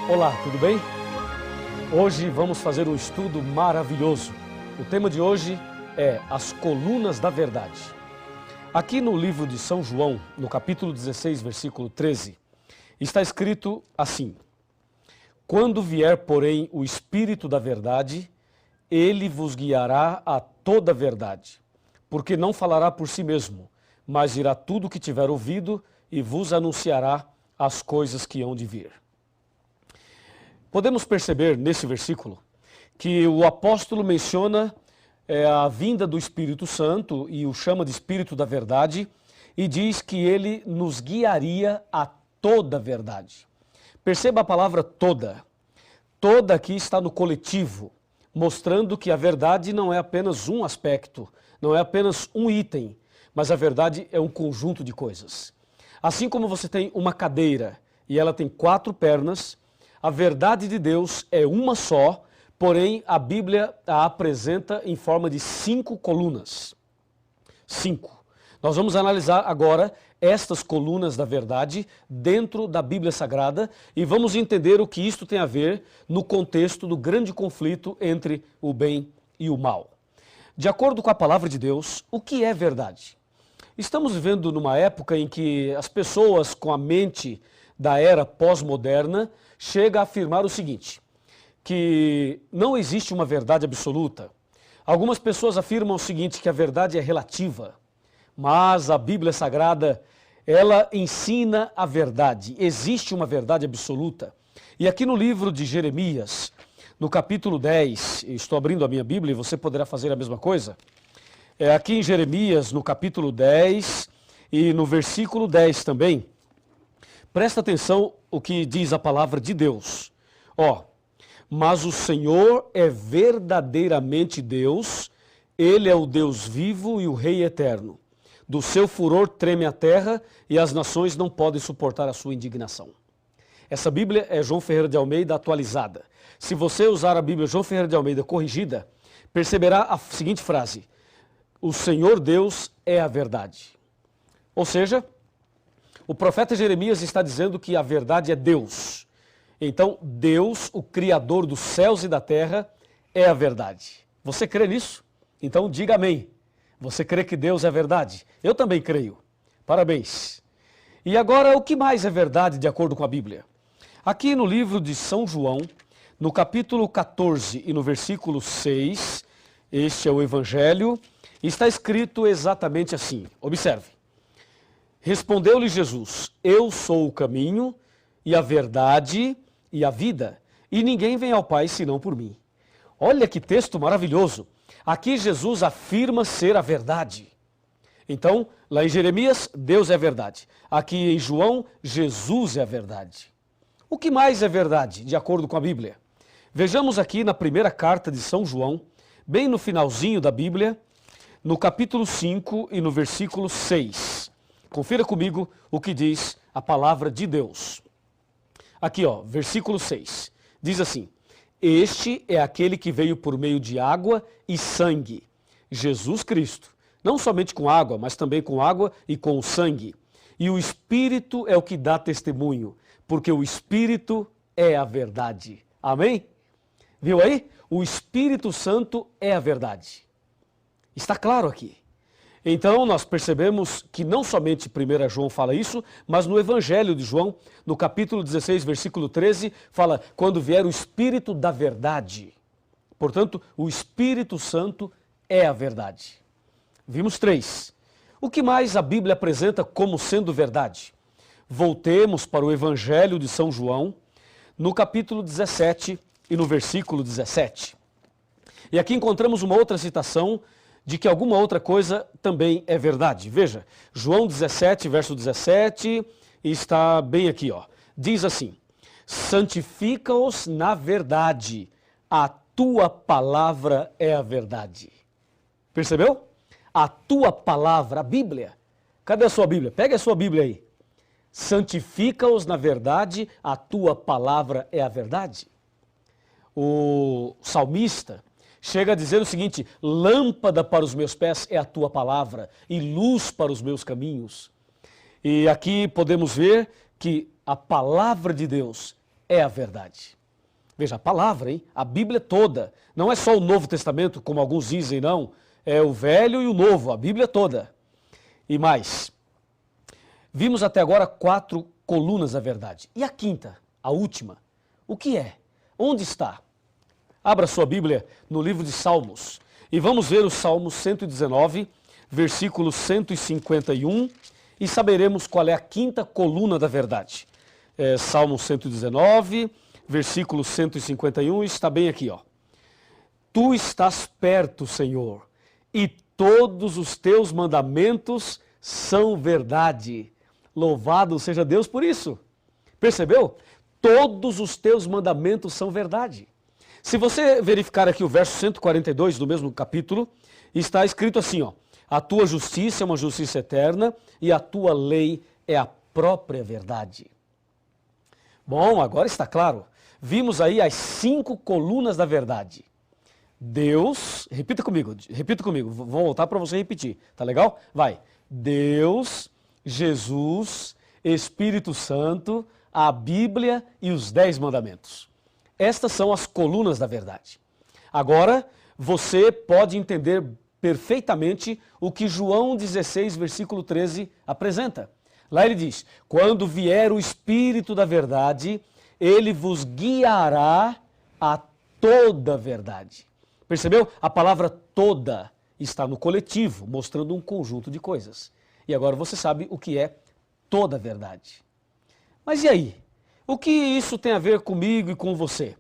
Olá, tudo bem? Hoje vamos fazer um estudo maravilhoso. O tema de hoje é as colunas da verdade. Aqui no livro de São João, no capítulo 16, versículo 13, está escrito assim: Quando vier, porém, o Espírito da verdade, ele vos guiará a toda a verdade, porque não falará por si mesmo, mas dirá tudo o que tiver ouvido e vos anunciará as coisas que hão de vir. Podemos perceber nesse versículo que o apóstolo menciona a vinda do Espírito Santo e o chama de Espírito da Verdade e diz que ele nos guiaria a toda a verdade. Perceba a palavra toda. Toda aqui está no coletivo, mostrando que a verdade não é apenas um aspecto, não é apenas um item, mas a verdade é um conjunto de coisas. Assim como você tem uma cadeira e ela tem 4 pernas, a verdade de Deus é uma só, porém a Bíblia a apresenta em forma de 5 colunas. 5. Nós vamos analisar agora estas colunas da verdade dentro da Bíblia Sagrada e vamos entender o que isto tem a ver no contexto do grande conflito entre o bem e o mal. De acordo com a palavra de Deus, o que é verdade? Estamos vivendo numa época em que as pessoas com a mente da era pós-moderna chega a afirmar o seguinte, que não existe uma verdade absoluta. Algumas pessoas afirmam o seguinte, que a verdade é relativa, mas a Bíblia Sagrada, ela ensina a verdade. Existe uma verdade absoluta. E aqui no livro de Jeremias, no capítulo 10, estou abrindo a minha Bíblia e você poderá fazer a mesma coisa. Aqui em Jeremias, no capítulo 10 e no versículo 10 também, presta atenção o que diz a palavra de Deus. Mas o Senhor é verdadeiramente Deus, Ele é o Deus vivo e o Rei eterno. Do seu furor treme a terra e as nações não podem suportar a sua indignação. Essa Bíblia é João Ferreira de Almeida atualizada. Se você usar a Bíblia João Ferreira de Almeida corrigida, perceberá a seguinte frase: o Senhor Deus é a verdade. Ou seja, o profeta Jeremias está dizendo que a verdade é Deus. Então, Deus, o Criador dos céus e da terra, é a verdade. Você crê nisso? Então, diga amém. Você crê que Deus é verdade? Eu também creio. Parabéns. E agora, o que mais é verdade de acordo com a Bíblia? Aqui no livro de São João, no capítulo 14 e no versículo 6, este é o Evangelho, está escrito exatamente assim. Observe. Respondeu-lhe Jesus: Eu sou o caminho e a verdade e a vida, e ninguém vem ao Pai senão por mim. Olha que texto maravilhoso. Aqui Jesus afirma ser a verdade. Então, lá em Jeremias, Deus é a verdade. Aqui em João, Jesus é a verdade. O que mais é verdade, de acordo com a Bíblia? Vejamos aqui na primeira carta de São João, bem no finalzinho da Bíblia, no capítulo 5 e no versículo 6. Confira comigo o que diz a palavra de Deus. Aqui, versículo 6. Diz assim: Este é aquele que veio por meio de água e sangue, Jesus Cristo. Não somente com água, mas também com água e com o sangue. E o Espírito é o que dá testemunho, porque o Espírito é a verdade. Amém? Viu aí? O Espírito Santo é a verdade. Está claro aqui. Então, nós percebemos que não somente 1 João fala isso, mas no Evangelho de João, no capítulo 16, versículo 13, fala, quando vier o Espírito da verdade. Portanto, o Espírito Santo é a verdade. Vimos 3. O que mais a Bíblia apresenta como sendo verdade? Voltemos para o Evangelho de São João, no capítulo 17 e no versículo 17. E aqui encontramos uma outra citação de que alguma outra coisa também é verdade. Veja, João 17, verso 17, está bem aqui, Diz assim: santifica-os na verdade, a tua palavra é a verdade. Percebeu? A tua palavra, a Bíblia. Cadê a sua Bíblia? Pega a sua Bíblia aí. Santifica-os na verdade, a tua palavra é a verdade. O salmista chega a dizer o seguinte: lâmpada para os meus pés é a tua palavra e luz para os meus caminhos. E aqui podemos ver que a palavra de Deus é a verdade. Veja, a palavra, hein? A Bíblia toda. Não é só o Novo Testamento, como alguns dizem, não. É o Velho e o Novo, a Bíblia toda. E mais, vimos até agora 4 colunas da verdade. E a quinta, a última, o que é? Onde está? Abra sua Bíblia no livro de Salmos e vamos ver o Salmo 119, versículo 151 e saberemos qual é a quinta coluna da verdade. Salmo 119, versículo 151, está bem aqui, ó. Tu estás perto, Senhor, e todos os teus mandamentos são verdade. Louvado seja Deus por isso. Percebeu? Todos os teus mandamentos são verdade. Se você verificar aqui o verso 142 do mesmo capítulo, está escrito assim, ó: a tua justiça é uma justiça eterna e a tua lei é a própria verdade. Bom, agora está claro. Vimos aí as 5 colunas da verdade. Deus, repita comigo, vou voltar para você repetir, tá legal? Vai. Deus, Jesus, Espírito Santo, a Bíblia e os 10 mandamentos. Estas são as colunas da verdade. Agora, você pode entender perfeitamente o que João 16, versículo 13 apresenta. Lá ele diz: quando vier o Espírito da verdade, ele vos guiará a toda a verdade. Percebeu? A palavra toda está no coletivo, mostrando um conjunto de coisas. E agora você sabe o que é toda a verdade. Mas e aí? O que isso tem a ver comigo e com você?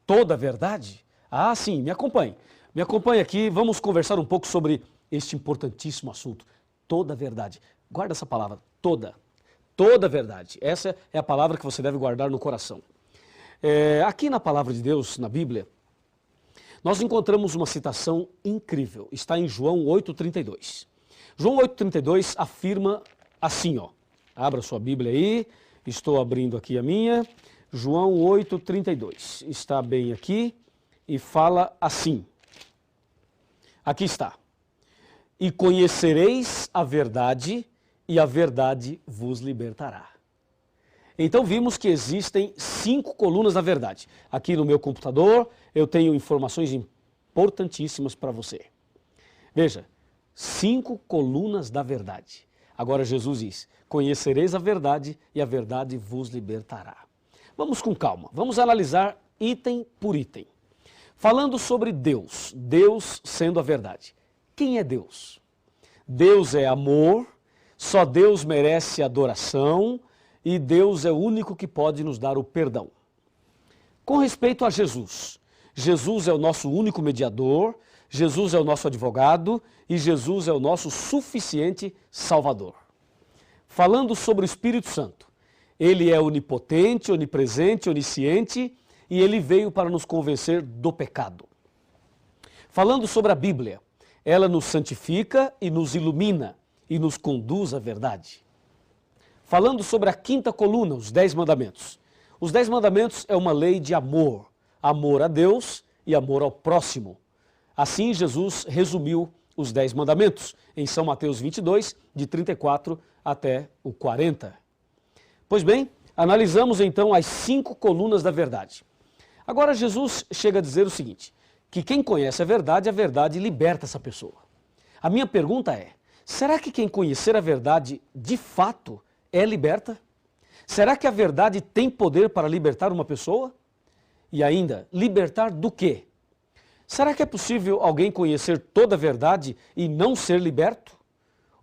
Toda a verdade? Ah, sim, me acompanhe. Me acompanhe aqui, vamos conversar um pouco sobre este importantíssimo assunto. Toda a verdade. Guarda essa palavra, toda. Toda a verdade. Essa é a palavra que você deve guardar no coração. Aqui na palavra de Deus, na Bíblia, nós encontramos uma citação incrível. Está em João 8,32. João 8,32 afirma assim, ó. Abra sua Bíblia aí. Estou abrindo aqui a minha. João 8,32. Está bem aqui e fala assim. Aqui está. E conhecereis a verdade, e a verdade vos libertará. Então vimos que existem 5 colunas da verdade. Aqui no meu computador eu tenho informações importantíssimas para você. Veja, 5 colunas da verdade. Agora Jesus diz: conhecereis a verdade e a verdade vos libertará. Vamos com calma, vamos analisar item por item. Falando sobre Deus, Deus sendo a verdade. Quem é Deus? Deus é amor, só Deus merece adoração e Deus é o único que pode nos dar o perdão. Com respeito a Jesus, Jesus é o nosso único mediador, Jesus é o nosso advogado e Jesus é o nosso suficiente Salvador. Falando sobre o Espírito Santo, ele é onipotente, onipresente, onisciente e ele veio para nos convencer do pecado. Falando sobre a Bíblia, ela nos santifica e nos ilumina e nos conduz à verdade. Falando sobre a quinta coluna, os 10 mandamentos. Os 10 mandamentos é uma lei de amor. Amor a Deus e amor ao próximo. Assim Jesus resumiu os 10 mandamentos em São Mateus 22, de 34 até o 40. Pois bem, analisamos então as 5 colunas da verdade. Agora Jesus chega a dizer o seguinte, que quem conhece a verdade liberta essa pessoa. A minha pergunta é, será que quem conhecer a verdade de fato é liberta? Será que a verdade tem poder para libertar uma pessoa? E ainda, libertar do quê? Será que é possível alguém conhecer toda a verdade e não ser liberto?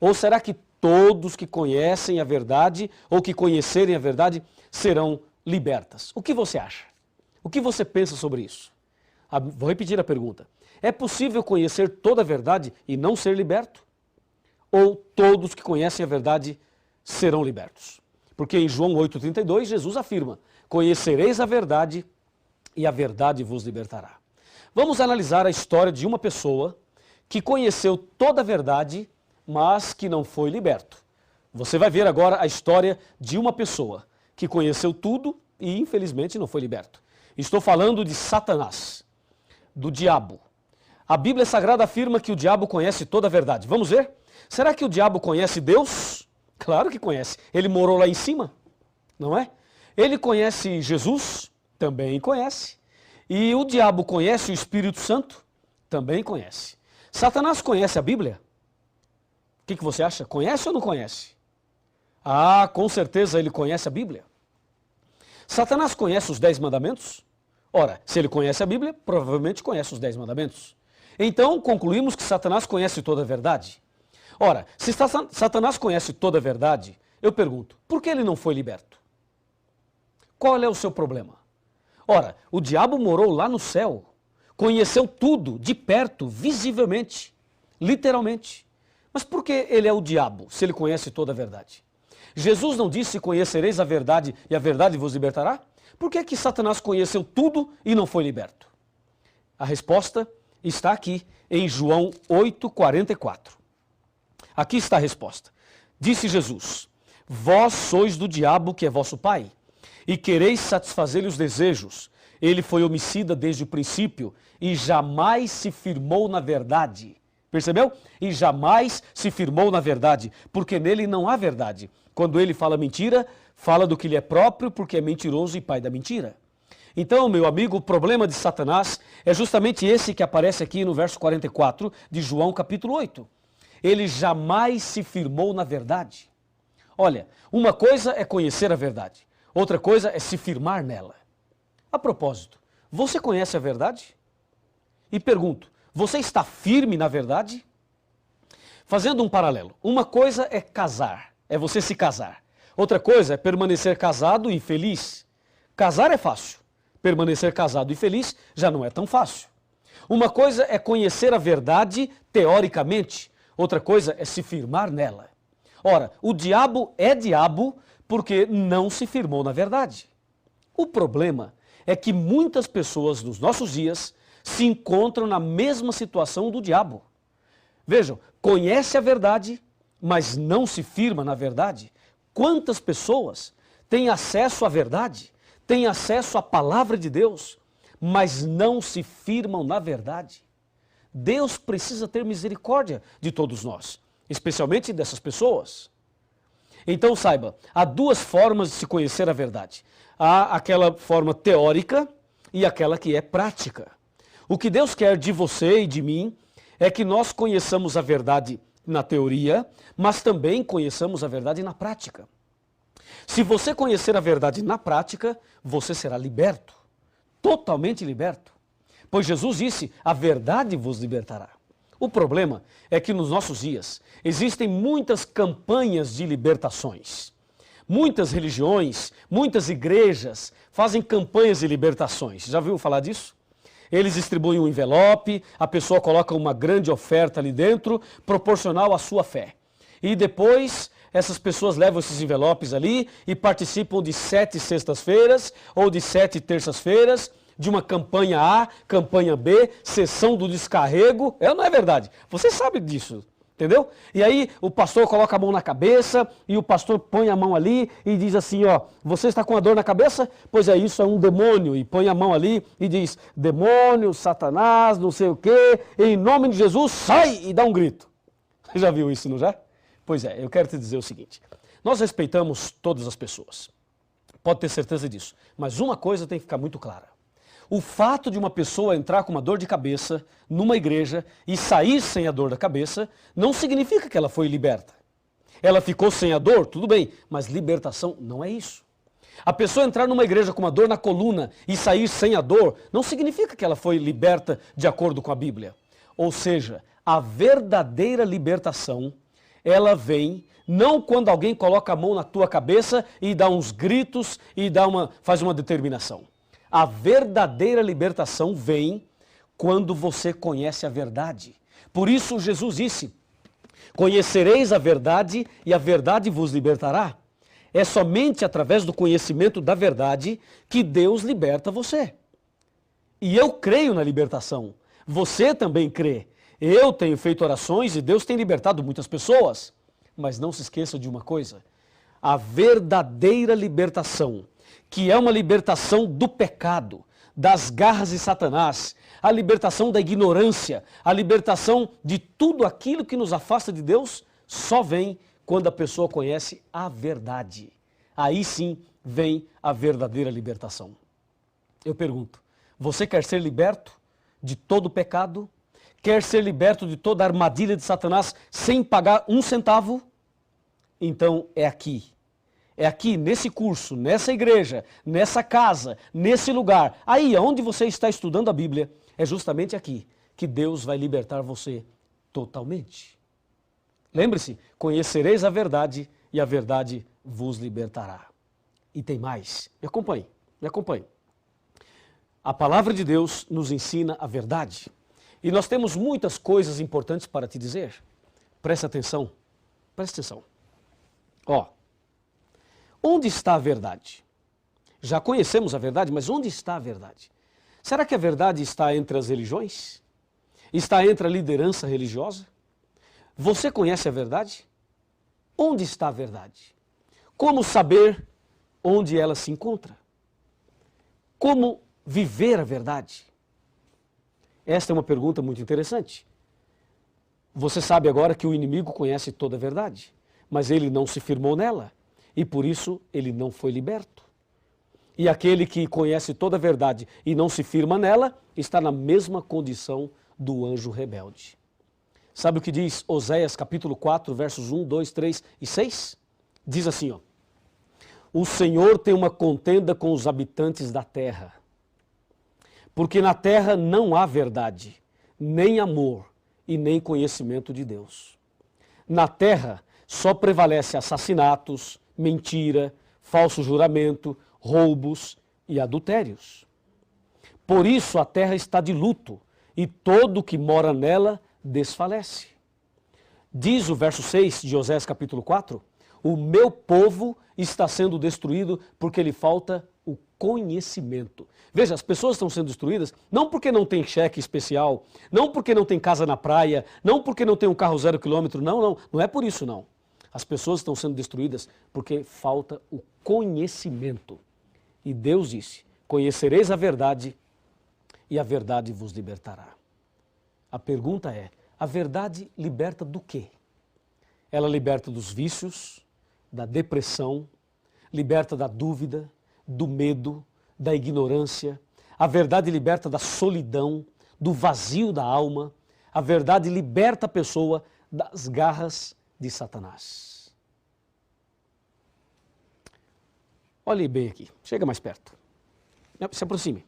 Ou será que todos que conhecem a verdade ou que conhecerem a verdade serão libertas? O que você acha? O que você pensa sobre isso? Vou repetir a pergunta. É possível conhecer toda a verdade e não ser liberto? Ou todos que conhecem a verdade serão libertos? Porque em João 8,32 Jesus afirma, conhecereis a verdade e a verdade vos libertará. Vamos analisar a história de uma pessoa que conheceu toda a verdade, mas que não foi liberto. Você vai ver agora a história de uma pessoa que conheceu tudo e infelizmente não foi liberto. Estou falando de Satanás, do diabo. A Bíblia Sagrada afirma que o diabo conhece toda a verdade. Vamos ver? Será que o diabo conhece Deus? Claro que conhece. Ele morou lá em cima, não é? Ele conhece Jesus? Também conhece. E o diabo conhece o Espírito Santo? Também conhece. Satanás conhece a Bíblia? O que você acha? Conhece ou não conhece? Ah, com certeza ele conhece a Bíblia. Satanás conhece os 10 mandamentos? Ora, se ele conhece a Bíblia, provavelmente conhece os 10 mandamentos. Então, concluímos que Satanás conhece toda a verdade. Ora, se Satanás conhece toda a verdade, eu pergunto, por que ele não foi liberto? Qual é o seu problema? Ora, o diabo morou lá no céu, conheceu tudo de perto, visivelmente, literalmente. Mas por que ele é o diabo, se ele conhece toda a verdade? Jesus não disse, conhecereis a verdade e a verdade vos libertará? Por que Satanás conheceu tudo e não foi liberto? A resposta está aqui em João 8,44. Aqui está a resposta. Disse Jesus, vós sois do diabo que é vosso pai, e quereis satisfazer-lhe os desejos. Ele foi homicida desde o princípio e jamais se firmou na verdade. Percebeu? E jamais se firmou na verdade, porque nele não há verdade. Quando ele fala mentira, fala do que lhe é próprio, porque é mentiroso e pai da mentira. Então, meu amigo, o problema de Satanás é justamente esse que aparece aqui no verso 44 de João capítulo 8. Ele jamais se firmou na verdade. Olha, uma coisa é conhecer a verdade, outra coisa é se firmar nela. A propósito, você conhece a verdade? E pergunto, você está firme na verdade? Fazendo um paralelo, uma coisa é casar, é você se casar. Outra coisa é permanecer casado e feliz. Casar é fácil, permanecer casado e feliz já não é tão fácil. Uma coisa é conhecer a verdade teoricamente, outra coisa é se firmar nela. Ora, o diabo é diabo porque não se firmou na verdade. O problema é que muitas pessoas nos nossos dias se encontram na mesma situação do diabo. Vejam, conhece a verdade, mas não se firma na verdade. Quantas pessoas têm acesso à verdade, têm acesso à palavra de Deus, mas não se firmam na verdade? Deus precisa ter misericórdia de todos nós, especialmente dessas pessoas. Então saiba, há duas formas de se conhecer a verdade. Há aquela forma teórica e aquela que é prática. O que Deus quer de você e de mim é que nós conheçamos a verdade na teoria, mas também conheçamos a verdade na prática. Se você conhecer a verdade na prática, você será liberto, totalmente liberto. Pois Jesus disse, a verdade vos libertará. O problema é que nos nossos dias existem muitas campanhas de libertações. Muitas religiões, muitas igrejas fazem campanhas de libertações. Já ouviu falar disso? Eles distribuem um envelope, a pessoa coloca uma grande oferta ali dentro, proporcional à sua fé. E depois, essas pessoas levam esses envelopes ali e participam de 7 sextas-feiras ou de 7 terças-feiras, de uma campanha A, campanha B, sessão do descarrego. Não é verdade? Você sabe disso. Entendeu? E aí o pastor coloca a mão na cabeça e o pastor põe a mão ali e diz assim, ó, você está com a dor na cabeça? Pois é, isso é um demônio. E põe a mão ali e diz, demônio, Satanás, não sei o quê, em nome de Jesus, sai! E dá um grito. Você já viu isso, não já? Pois é, eu quero te dizer o seguinte, nós respeitamos todas as pessoas. Pode ter certeza disso. Mas uma coisa tem que ficar muito clara. O fato de uma pessoa entrar com uma dor de cabeça numa igreja e sair sem a dor da cabeça não significa que ela foi liberta. Ela ficou sem a dor, tudo bem, mas libertação não é isso. A pessoa entrar numa igreja com uma dor na coluna e sair sem a dor não significa que ela foi liberta de acordo com a Bíblia. Ou seja, a verdadeira libertação, ela vem não quando alguém coloca a mão na tua cabeça e dá uns gritos e faz uma determinação. A verdadeira libertação vem quando você conhece a verdade. Por isso Jesus disse, conhecereis a verdade e a verdade vos libertará. É somente através do conhecimento da verdade que Deus liberta você. E eu creio na libertação. Você também crê. Eu tenho feito orações e Deus tem libertado muitas pessoas. Mas não se esqueça de uma coisa. A verdadeira libertação, que é uma libertação do pecado, das garras de Satanás, a libertação da ignorância, a libertação de tudo aquilo que nos afasta de Deus, só vem quando a pessoa conhece a verdade. aí sim vem a verdadeira libertação. Eu pergunto, você quer ser liberto de todo o pecado? Quer ser liberto de toda a armadilha de Satanás sem pagar um centavo? Então é aqui. É aqui, nesse curso, nessa igreja, nessa casa, nesse lugar, aí onde você está estudando a Bíblia, é justamente aqui que Deus vai libertar você totalmente. Lembre-se, conhecereis a verdade e a verdade vos libertará. E tem mais, me acompanhe, me acompanhe. A palavra de Deus nos ensina a verdade. E nós temos muitas coisas importantes para te dizer. Presta atenção, presta atenção. Ó, onde está a verdade? Já conhecemos a verdade, mas onde está a verdade? Será que a verdade está entre as religiões? Está entre a liderança religiosa? Você conhece a verdade? Onde está a verdade? Como saber onde ela se encontra? Como viver a verdade? Esta é uma pergunta muito interessante. Você sabe agora que o inimigo conhece toda a verdade, mas ele não se firmou nela e por isso ele não foi liberto. E aquele que conhece toda a verdade e não se firma nela está na mesma condição do anjo rebelde. Sabe o que diz Oséias capítulo 4, versos 1, 2, 3 e 6? Diz assim, ó: o Senhor tem uma contenda com os habitantes da terra, porque na terra não há verdade, nem amor e nem conhecimento de Deus. Na terra só prevalece assassinatos, mentira, falso juramento, roubos e adultérios. Por isso a terra está de luto e todo o que mora nela desfalece. Diz o verso 6 de Oséias capítulo 4, o meu povo está sendo destruído porque lhe falta o conhecimento. Veja, as pessoas estão sendo destruídas não porque não tem cheque especial, não porque não tem casa na praia, não porque não tem um carro 0 quilômetro, não é por isso não. As pessoas estão sendo destruídas porque falta o conhecimento. E Deus disse, conhecereis a verdade e a verdade vos libertará. A pergunta é, a verdade liberta do quê? Ela liberta dos vícios, da depressão, liberta da dúvida, do medo, da ignorância. A verdade liberta da solidão, do vazio da alma. A verdade liberta a pessoa das garras de Satanás. Olhe bem aqui, chega mais perto. Se aproxime.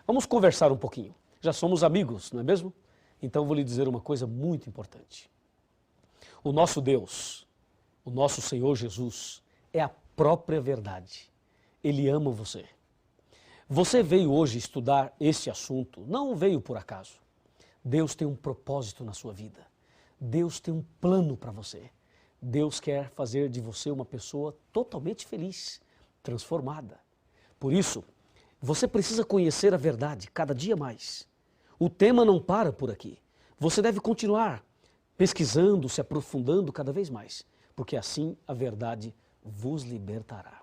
Vamos conversar um pouquinho. Já somos amigos, não é mesmo? Então vou lhe dizer uma coisa muito importante. O nosso Deus, o nosso Senhor Jesus, é a própria verdade. Ele ama você. Você veio hoje estudar este assunto, não veio por acaso. Deus tem um propósito na sua vida. Deus tem um plano para você. Deus quer fazer de você uma pessoa totalmente feliz, transformada. Por isso, você precisa conhecer a verdade cada dia mais. O tema não para por aqui. Você deve continuar pesquisando, se aprofundando cada vez mais, porque assim a verdade vos libertará.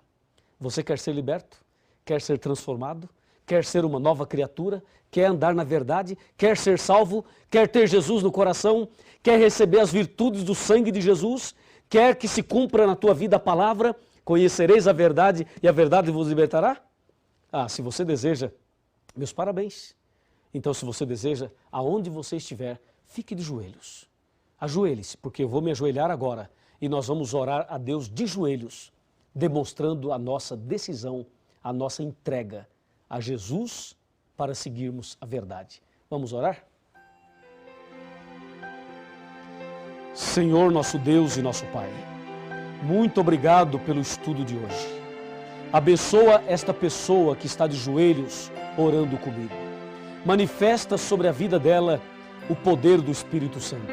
Você quer ser liberto? Quer ser transformado? Quer ser uma nova criatura? Quer andar na verdade? Quer ser salvo? Quer ter Jesus no coração? Quer receber as virtudes do sangue de Jesus? Quer que se cumpra na tua vida a palavra? Conhecereis a verdade e a verdade vos libertará? Ah, se você deseja, meus parabéns. Então, se você deseja, aonde você estiver, fique de joelhos. Ajoelhe-se, porque eu vou me ajoelhar agora e nós vamos orar a Deus de joelhos, demonstrando a nossa decisão, a nossa entrega a Jesus para seguirmos a verdade. Vamos orar? Senhor, nosso Deus e nosso Pai, muito obrigado pelo estudo de hoje. Abençoa esta pessoa que está de joelhos orando comigo. Manifesta sobre a vida dela o poder do Espírito Santo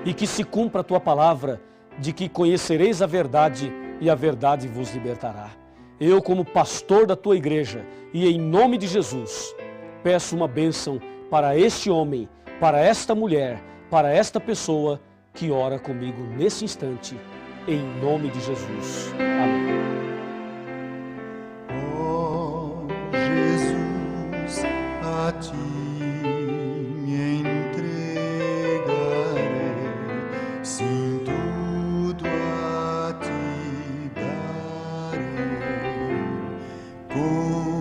e que se cumpra a tua palavra de que conhecereis a verdade e a verdade vos libertará. Eu, como pastor da tua igreja e em nome de Jesus, peço uma bênção para este homem, para esta mulher, para esta pessoa que ora comigo nesse instante, em nome de Jesus. Amém. Oh, Jesus, a ti me entregarei, sim, tudo a ti darei. com